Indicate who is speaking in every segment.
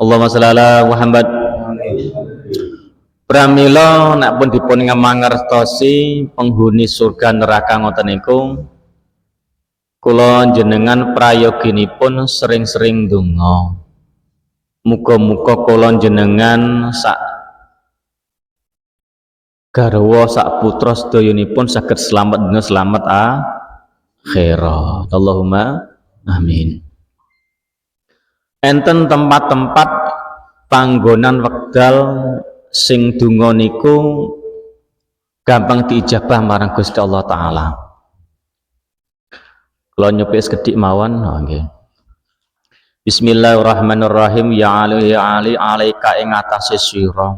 Speaker 1: Allahumma sholli ala Muhammad. Pramila nek pun dipun ngamangertosi penghuni surga neraka ngoten niku, kula jenengan prayoginipun sering-sering ndonga. Muga-muga kula jenengan sak garwa sak putra sedayanipun saged selamat dunya selamat akhirat. Allahumma amin. Enten tempat-tempat panggonan wekdal sing donga niku gampang diijabah marang Gusti Allah taala. Kula nyupik sekedhik mawon nggih. Bismillahirrahmanirrahim. Ya Ali alaika ing atase sira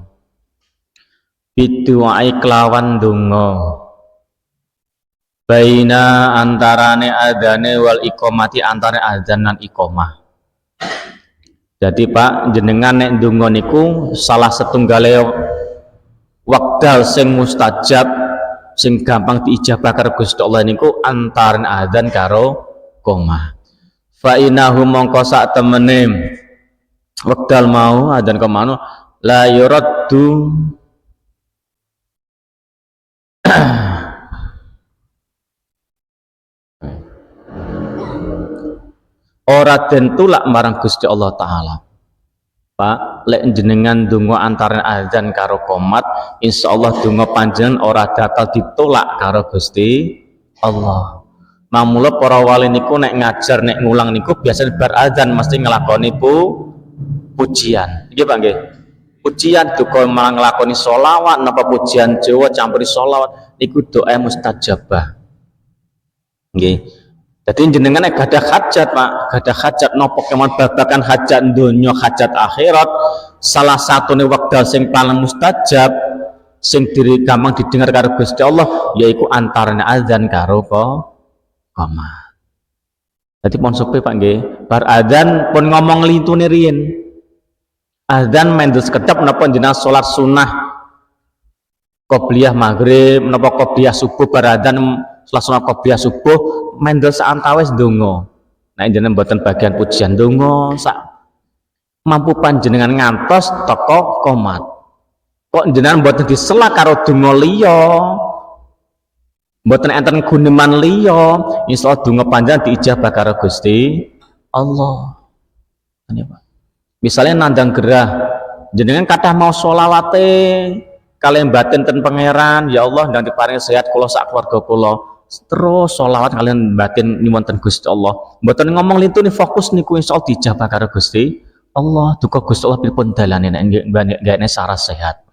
Speaker 1: biduai kelawan donga baina antarane adzane wal iqamati antare adzan lan iqamah. Jadi Pak jenengan nek ndonga niku salah setunggale wekdal sing mustajab sing gampang diijabah karo Gusti Allah niku antarané adzan karo iqamah. Fa innahu mongko sak temene wekdal mau adzan kemana la yuraddu ora den tulak marang Gusti Allah taala. Pak, lek jenengan donga antara azan karo qomat, insyaallah donga panjenengan ora bakal ditolak karo Gusti Allah. Mamula para wali niku nek ngajar nek ngulang niku biasanya bar azan mesti nglakoni pujian. Nggih Pak nggih. Pujian duka malah nglakoni sholawat napa pujian Jawa campuri sholawat niku doa mustajabah. Nggih. Jadi jenengan nek gadah hajat Pak, gadah hajat napa keman babakan hajat donya hajat akhirat, salah satune wekdal sing paling mustajab sing diri gampang didengar karo Gusti Allah yaiku antarane azan karo qomat. Dadi pun sope Pak nggih, bar azan pun ngomong lintune riyin. Azan mendel sekedap napa jenengan salat sunah qobliyah maghrib napa qobliyah subuh bar azan salat sunah qobliyah subuh mendel saantawis donga. Nek jenengan mboten bagian pujian donga sak mampu panjenengan ngantos teko qomat. Kok jenengan mboten disela karo donga liya, mboten enten guneman liya, insyaallah donga panjenengan diijabah karo Gusti Allah. Ini Pak. Misalnya nandang gerah, jenengan kathah mau sholawate kalian batin ten pangeran, ya Allah ndang diparingi sehat kula sak keluarga kula. Terus sholawat kalian batin nyuwun Gusti Allah. Mboten ngomong lintune fokus niku insyaallah dijabah karo Gusti Allah. Duka Gusti Allah pripun dalane nek nggene sarah sehat.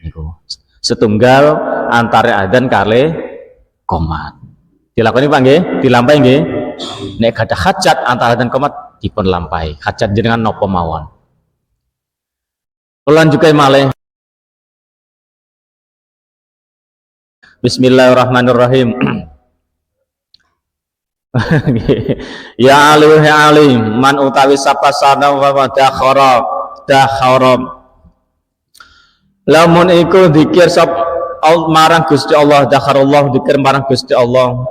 Speaker 1: Niku. Setunggal antara adzan kali qomat. Dilakoni Pak nggih, dilampahi nggih. Nek gadah hajat antara adzan qomat dipun lampahi. Hajat jenengan napa mawon. Kula lanjuke malih. Bismillahirrahmanirrahim. Ya Ali man utawi sapa sana wa dakhara lamun iku zikir sap marang Gusti Allah, dakharallah zikir marang Gusti Allah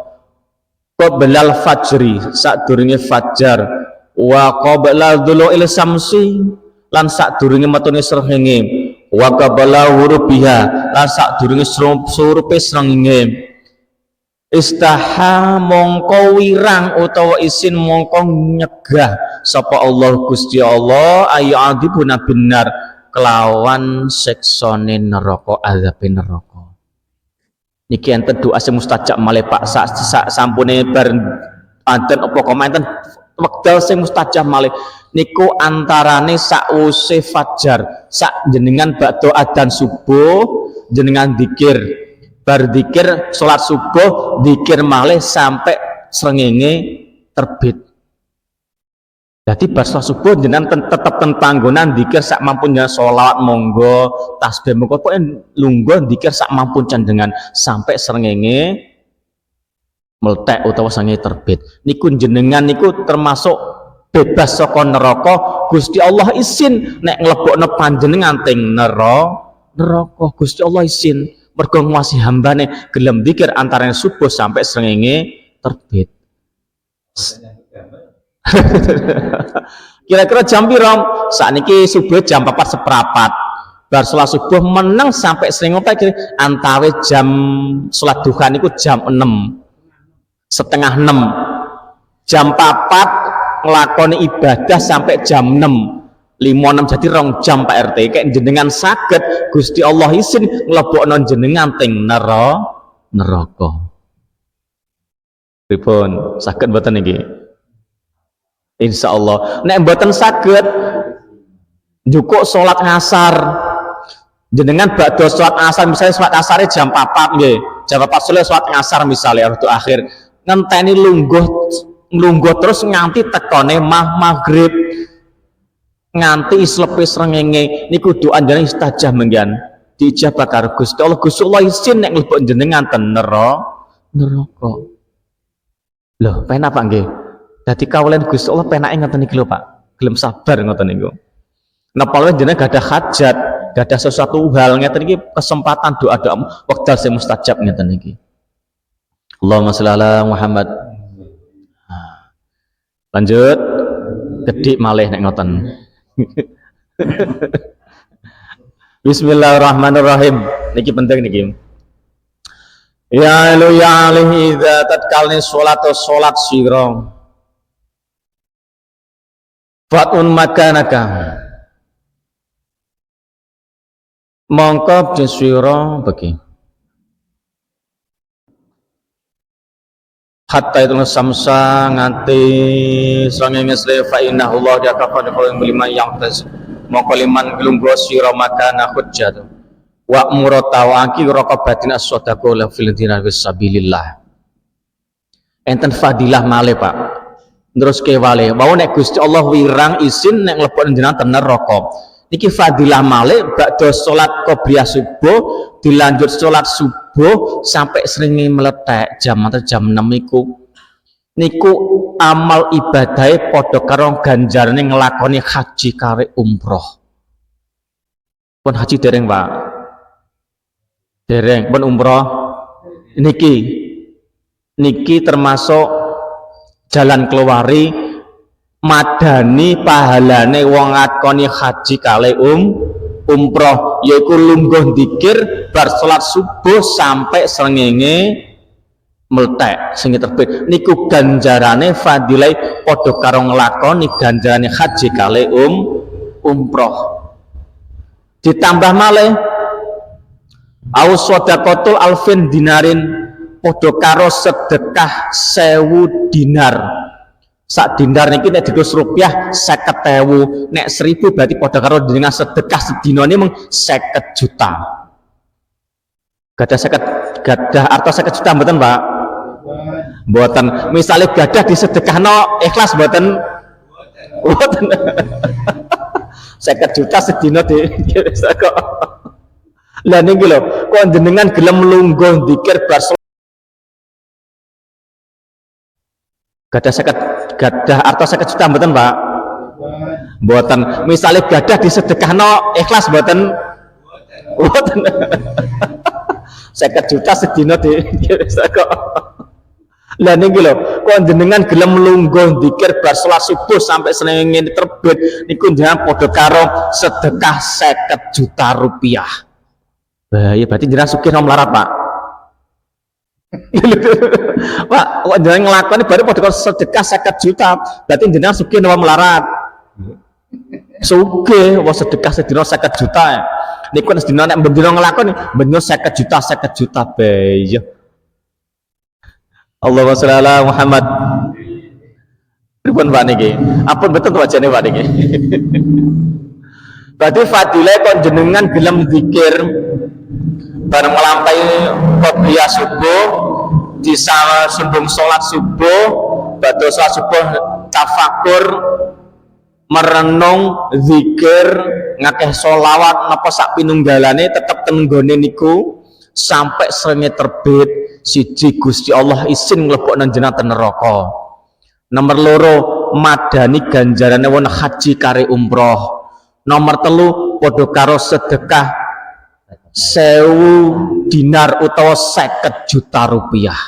Speaker 1: qablal fajri sadurunge fajar wa qabla dhulu'il samsi lan sadurunge metune srengenge wa qabla hurubiha lan sadurunge surupe srengenge istaha mongko wirang utawa isin mongko nyegah sapa Allah Gusti Allah ayu adibuna benar kelawan seksone neraka azabe neraka. Niki enten doa sing mustajab malih Pak sak sampune bar adzan apa komanten wekdal sing mustajab malih niku antarane sakwise fajar sak jenengan bakdo adzan subuh jenengan zikir bar zikir salat subuh zikir malih sampai srengenge terbit. Jadi bar salat subuh jenengan tetep ten panggonan zikir sak mampun jenengan sholawat monggo tasbih monggo pokoke lungguh zikir sak mampun jenengan sampai srengenge meletek utawa srengenge terbit. Niku jenengan niku termasuk bebas saka neraka. Gusti Allah izin nek nglebokno panjenengan teng neraka. Gusti Allah izin mergo nguwasi hambane gelem zikir antarane subuh sampai srengenge terbit. Kira-kira jam piro? Sakniki subuh jam 4:15. Bar salat subuh meneng sampai sering apa antawis jam salat duha niku jam 6. Setengah 6. Jam 4 nglakoni ibadah sampai jam 6. 5-6 jadi 2 jam Pak RT. Kayak jenengan saged Gusti Allah izin nglebokno jenengan teng neraka. Pripun? Saged mboten niki? Insyaallah. Nek mboten saged njukuk salat ngasar. Jenengan badhe salat asar misalnya salat asare jam 4 nggih. Jam 4 sore salat ngasar misalnya waktu akhir ngenteni lungguh terus nganti tekone maghrib. Nganti islepe srengenge niku doa jenengan istajab mengkian diijabah karo Gusti Allah. Gusti Allah izin nek mlebok jenengan ten neraka. Lho, penak Pak nggih. Dadi kawulan Gusti Allah penake ngoten iki lho Pak. Gelem sabar ngoten niku. Napa wae jenengan gadah hajat, gadah sesuatu hal ngeten iki kesempatan doa-doa wekdal sing mustajab ngeten iki. Allahumma sholli ala Muhammad. Lanjut gedhi malih nek ngoten. Bismillahirrahmanirrahim. Niki penting niki. Ya lu ya alihi idza tatkalni salat sira. Fatun makanaka. Mongko sira bagi. Hatta itu samsa nganti srengenge sle fa inna Allah dia kafan kalau lima yang tas mongko liman glunggo sira makana hujjat wa muratawaki raqabatin as-sadaqah la fil dinar fisabilillah. Enten fadilah malih Pak. Terus kewale mau nek Gusti Allah wirang izin nek mlebok jenengan ten neraka. Niki fadilah malih bakda salat qobliyah subuh dilanjut salat subuh sampai seringi meletek jam 6 niku amal ibadahe padha karo ganjarane nglakoni haji kare umroh. Pun haji dereng Pak? Dereng. Pun umroh niki termasuk jalan keluari madani pahalane wong ngakoni haji kale umroh yaiku lungguh dzikir bar salat subuh sampai srengenge meletek sing terbit niku ganjarane fadilah padha karo nglakoni ganjarane haji kale umroh. Ditambah malih aus shadaqatul alfin dinarin padha karo sedekah 1000 dinar. Sak dinar niki nek dikus rupiah 50.000, nek 1000 berarti padha karo dengan sedekah sedina ini mung 50 juta. Gadah arta 50 juta mboten Pak? Mboten. Misale gadah disedekahno ikhlas mboten? Mboten. 50 juta sedina di kok. Lah niki lho, kok jenengan gelem lungguh dzikir bar gadah arta 50 juta mboten Pak? Mboten. Misale gadah disedekahno ikhlas mboten? Mboten. 50 juta sedina di kok. Lah niki lho, kok jenengan gelem lungguh dzikir bar salat subuh sampai srengenge terbit niku jenengan padha karo sedekah 50 juta rupiah. Ya berarti jenengan sugih nom larat Pak. Pak, kok jenengan nglakoni baru padha karo sedekah 50 juta, berarti jenengan sugih napa melarat? Sugih, wong sedekah sedina 50 juta. Niku nek sedina nek benjero nglakoni benjero 50 juta bae. Allahumma sholli ala Muhammad. Pripun Pak niki? Ampun betul wajane Pak niki. Berarti fadilah kon jenengan gelem zikir bareng melampaui qobliyah subuh di sembung sholat subuh badhe sholat subuh tafakur merenung zikir ngakeh sholawat napa sak pinunggalane tetep tenggone niku sampai srengenge terbit siji Gusti Allah izin mlebokno jenengan ten neraka. Nomor loro madani ganjarane wong haji kare umroh. Nomor telu padha karo sedekah 1000 dinar utawa 50 juta rupiah.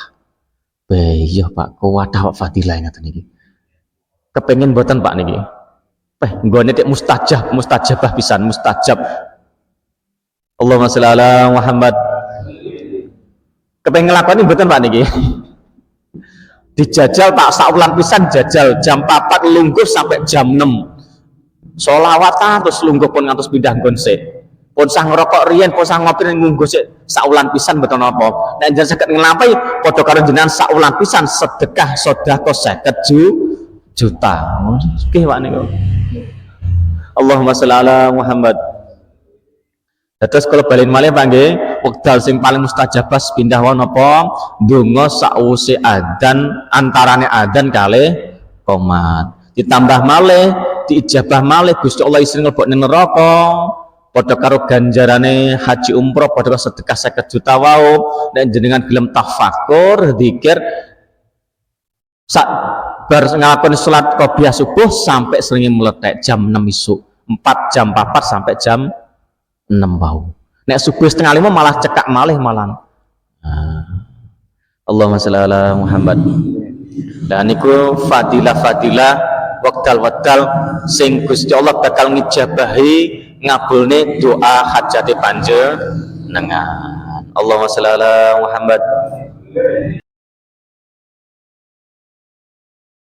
Speaker 1: Iya Pak, kuwadah Pak fadilah ngoten niki. Kepengin mboten Pak niki? nggone nek mustajabah pisan, mustajab. Allahumma sholli ala Muhammad. Kepengen nglakoni mboten Pak niki? Dijajal tak saulan pisan jajal jam 4 lungguh sampai jam 6. Sholawatan terus lungguh pun ngantos pindah nggon sik. Pun sang ngerokok riyen, pun sang ngopi ngungguh sik saulan pisan mboten napa. Nek jenengan saged nglampahi padha karo jenengan saulan pisan sedekah sedekah 50 juta. Nggih Pak niku. Allahumma sholli ala Muhammad. Terus kalau balen malih Pak nggih, wekdal sing paling mustajabah pindah wau napa? Donga sakwise adzan, antarane adzan kalih qomat. Ditambah malih, diijabah malih Gusti Allah isine mlebokne neraka. Padha karo ganjarane haji umroh, padha karo sedekah 50 juta wau. Nek jenengan gelem tafakur, zikir sak bar nglakoni salat qobliyah subuh sampai srengenge meletek jam 6 isuk. 4 jam 4 sampai jam 6 wau. Nek subuh setengah 5 malah cekak malih malan. Allahumma sholli ala Muhammad. Dan niku fadilah-fadilah wekdal-wekdal sing Gusti Allah bakal ngijabahi ngabulne doa hajate panjenengan. Allahumma sholli ala Muhammad.